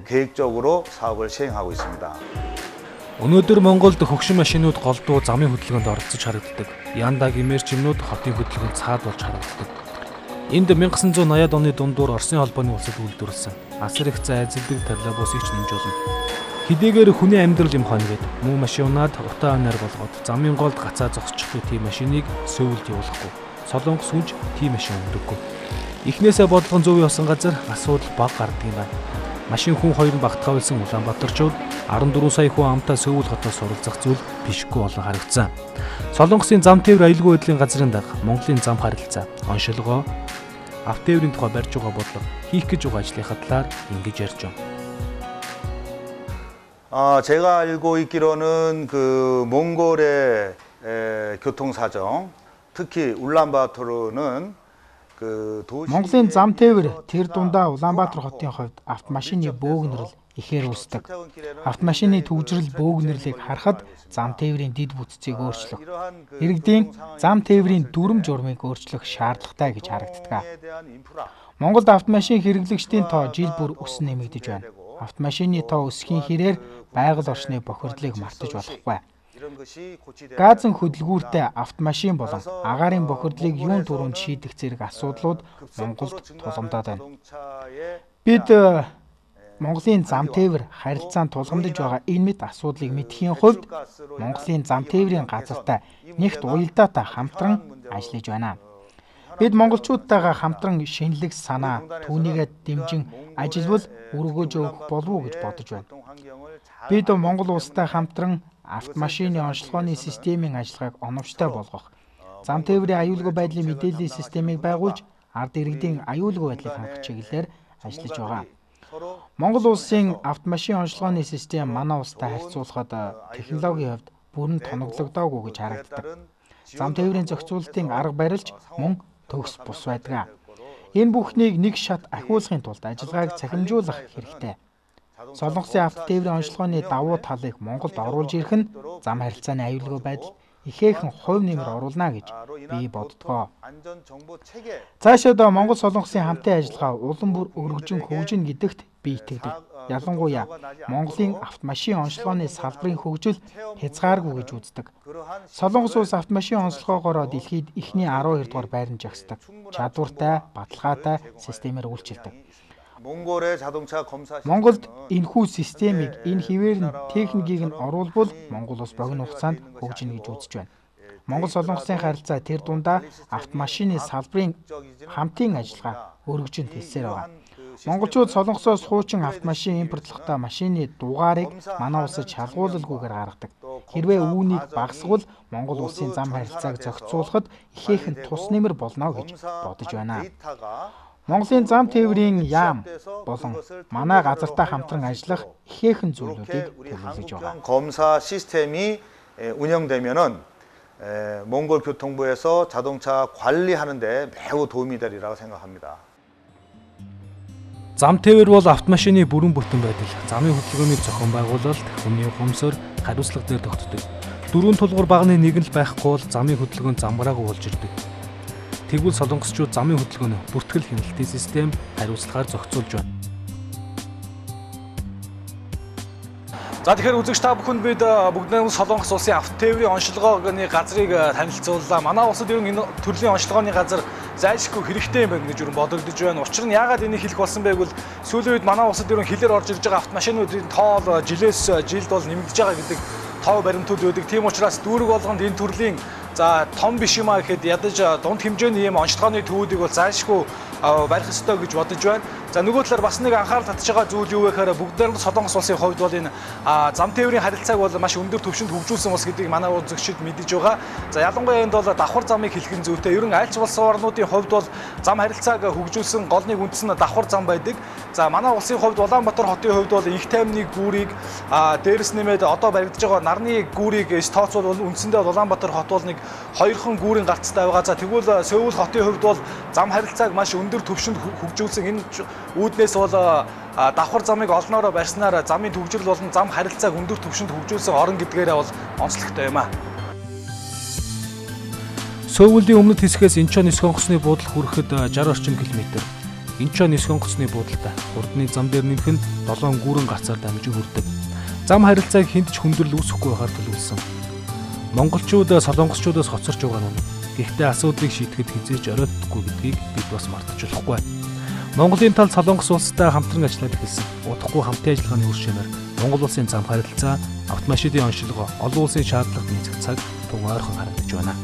계획적으로 사업을 시행하고 있습니다. Өнөөдөр Монголд хөгшин машинууд голдуу замын хөдөлгөөнд оролцож харагддаг. Янда гэмээр чимнүүд хотын хөдөлгөөнд цаад болж харагддаг. Энд 1980-ад оны дундуур Оросын холбооны улсад үйлдвэрлэсэн асар их зайлздаг троллейбусыг ч нэмж болно. Хэдийгээр хүний амьдрал юм хоногд муу машинууд утаа анаар болгоод замын голд гацаа зогсчихгүй тийм машиныг сөүлд явуулахгүй. Солонгос хүнж тийм машин өмдөггүй. Эхнээсээ бодлогон зөв явсан газар асуудал баг гардаг юм байна. Машин хүн хоёр нь багтахаа болсон Улаанбаатарчууд 14 сая хүн амтаа Сөүл хотоос суралцах зүйл бишгүй болон харагдсан. Солонгосын зам тээвэр аюулгүй байдлын газрын даг Монголын зам харилцаа, оншилгоо, автотээврийн тухай барьж байгаа бодлого хийх гэж байгаа ажлынхаа талаар ингэж ярьж байна. 제가 알고 있기로는 그 몽골의 교통 사정, 특히 울란바토르는 Монголын зам тээвэр тэр дундаа Улаанбаатар хотын хувьд автомашины бөөгнөрл ихээр үүсдэг. Автомашины төвжрэл бөөгнөрлийг харахад зам тээврийн дид бүтцийг өөрчлөх, иргэдийн зам тээврийн дүрм журмыг өөрчлөх шаардлагатай гэж харагддаг. Монголд автомашин хэрэглэгчдийн тоо жил бүр өсөн нэмэгдэж байна. Автомашины тоо өсөхийн хэрээр байгаль орчны бохирдлыг мартаж болохгүй. Газын хөдөлгүүртэй автомашин болон агаарын бохирдлыг юун түрүүнд шийдэх зэрэг асуудлууд Монголд тулгамдаад байна. Бид Монголын зам тээвэр харилцаанд тулгамдж байгаа энэ мэд асуудлыг мэдхийн хувьд Монголын зам тээврийн газартай нэгт уялдаатай хамтран ажиллаж байна. Бид монголчуудтайгаа хамтран шинэлэг санаа түүнийгээ дэмжин ажиллавал өргөж өгөх болов уу гэж бодож байна. Бид Монгол улстай хамтран автомашины онцлогооны системийн ажиллагааг оновчтой болгох, зам тээврийн аюулгүй байдлын мэдээллийн системийг байгуулж, ард иргэдийн аюулгүй байдлыг хангах чиглэлээр ажиллаж байгаа. Монгол улсын автомашин онцлогооны систем манай улстай харьцуулахад технологийн хувьд бүрэн тоноглогдоогүй гэж харагддаг. Зам тээврийн зохицуулалтын арга барилч мөн төгс бус байдаг. Энэ бүхнийг нэг шат ахиулахын тулд ажиллагааг цахимжуулах хэрэгтэй. Солонгосын автотээврийн онцлогооны давуу талыг Монголд оруулж ирэх нь зам харилцааны аюулгүй байдал ихээхэн хувь нэмэр оруулна гэж би боддгоо. Цаашид Монгол Солонгосын хамтын ажиллагаа улам бүр өргөжин хөгжинэ гэдэгт би итгэдэг. Ялангуяа Монголын автомашин онцлогооны салбарын хөгжил хязгааргүй гэж үздэг. Солонгос улс автомашин онцлогоогоор дэлхийд эхний 12 дугаар байранд жагсдаг. Чадвартай, баталгаатай системээр үйлчилдэг. Монголд энэхүү системийг энэ хിവэр нь техникийг нь оруулбал Монгол улс богино хугацаанд хөгжинэ гэж үзэж байна. Монгол Солонгосын харилцаа тэр дундаа автомашины салбарын хамтын ажиллагаа өргөжин хэлсээр байгаа. Монголчууд Солонгосоос хуучин автомашин импортлохдоо машины дугаарыг манай улсад шалгуулалгүйгээр гаргадаг. Хэрвээ үүнийг багасгавал Монгол улсын зам харилцааг зохицуулахад ихээхэн тус нэмэр болно гэж бодож байна. Монголын зам тээврийн яам болон манай газартай хамтран ажиллах ихээхэн зүйлүүдийг төлөвлөж байгаа. 검사 시스템이 운영되면은 몽골 교통부에서 자동차 관리하는 데 매우 도움이 되리라고 생각합니다. Зам тээвэр бол автомашины бүрэн бүтэн байдал, замын хөдөлгөөний зохион байгуулалт, хүний ухамсар, хариуцлага дээр тогтдог. Дөрвөн тулгуур багны нэг нь л байхгүй бол замын хөдөлгөөн замбараагүй болж ирдэг. Тэгвэл солонгосчууд замын хөдөлгөөний бүртгэл хяналтын систем хариуцлагаар зохицуулж байна. За тэгэхээр үзэгч та бүхэнд бид бүгд Солонгос улсын автотээврийн онцлогооны газрыг танилцууллаа. Манай улсад ер нь энэ төрлийн онцлогооны газар зайлшгүй хэрэгтэй юм байна гэж бодогдож байна. Учир нь яагаад энийг хэлэх болсон бэ гэвэл сүүлийн үед манай улсад ер нь хилээр орж ирж байгаа автомашинуудын тоол жилээс жилд бол нэмэгдэж байгаа гэдэг тоо баримтууд байдаг. Тийм учраас дүүрэг болгонд энэ төрлийн за том биш юм а гэхэд ядаж дунд хэмжээний ийм онцлогооны төвүүдийг бол зайлшгүй барих ёстой гэж бодож байна. За нөгөө талаар бас нэг анхаарал татж байгаа зүйл юу вэ гэхээр бүгдээр нь Солонгос улсын хувьд бол энэ зам тээврийн харилцааг бол маш өндөр түвшинд хөгжүүлсэн улс гэдгийг манай үзэгчид мэдэж байгаа. За ялангуяа энд бол давхар замыг хэлхэн зүйтэй. Ер нь альч улс орнуудын хувьд бол зам харилцааг хөгжүүлсэн гол нэг үндэс нь давхар зам байдаг. За манай улсын хувьд Улаанбаатар хотын хувьд бол их таймны гүүрийг дээрэс нэмээд одоо баригдаж байгаа нарны гүүрийг тооцвол үндсэндээ Улаанбаатар хот бол нэг хоёрхан гүүрийн гарцтай байгаа. За тэгвэл Сөүл хотын хувьд бол зам харилцааг маш өндөр түвшинд хөгжүүлсэн. Энэ үүднээс бол давхар замыг олноороо барьснаар замын төвжирэл болон зам харилцааг өндөр түвшинд хөгжүүлсэн орн гэдгээрээ бол онцлогтой юм а. Сөүлийн өмнөд хэсгээс Инчон Нисэх онгоцны буудал хүрэхэд 60 орчим километр. Инчон 9 онгоцны буудалтай урдны зам дээр нэмэх нь 7 гүүрэн гарцаар дамжин хүрдэг. Зам харилцааг хүнд ч хүндрэл үүсэхгүй байхаар төлөвлөсөн. Монголчууд солонгосчуудаас хоцорч байгаа нь. Гэхдээ асуудлыг шийдэхэд хизээж оройтгүй гэдгийг бид бас мартчихлахгүй. Монголын тал солонгос улстай хамтран ажиллаад эхэлсэн. Удахгүй хамтын ажиллагааны үр шимээр Монгол улсын зам харилцаа, автомашины онцлогоо, олон улсын шаардлагад нийцэх цаг тун ойрхон харагдаж байна.